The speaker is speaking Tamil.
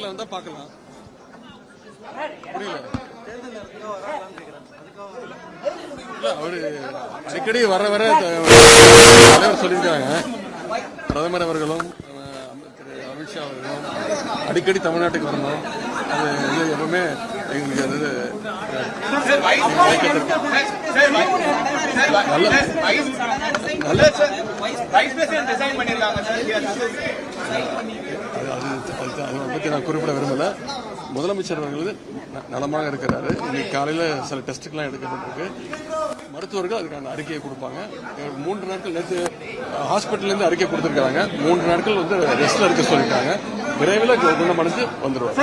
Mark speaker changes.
Speaker 1: நேரில் வந்தா பார்க்கலாம். புரியல. இல்ல அவரு அடிக்கடி வர தலைவர் சொல்லியிருக்காங்க. பிரதமர் அவர்களும் திரு அமித்ஷா அவர்களும் அடிக்கடி தமிழ்நாட்டுக்கு வரணும். அது எப்பவுமே எங்களுக்கு அது பற்றி நான் குறிப்பிட விரும்பல. முதலமைச்சர் அவர்கள் நலமாக இருக்கிறாரு. இன்னைக்கு காலையில சில டெஸ்டுக்கெல்லாம் எடுக்கப்பட்டிருக்கு. மருத்துவர்கள் அதுக்கான அறிக்கையை கொடுப்பாங்க. 3 நாட்கள் நேற்று ஹாஸ்பிட்டல் இருந்து அறிக்கை கொடுத்திருக்காங்க. 3 நாட்கள் ரெஸ்ட்ல இருக்க சொல்லியிருக்காங்க. விரைவில் குணமடைஞ்சு வந்துருவாங்க.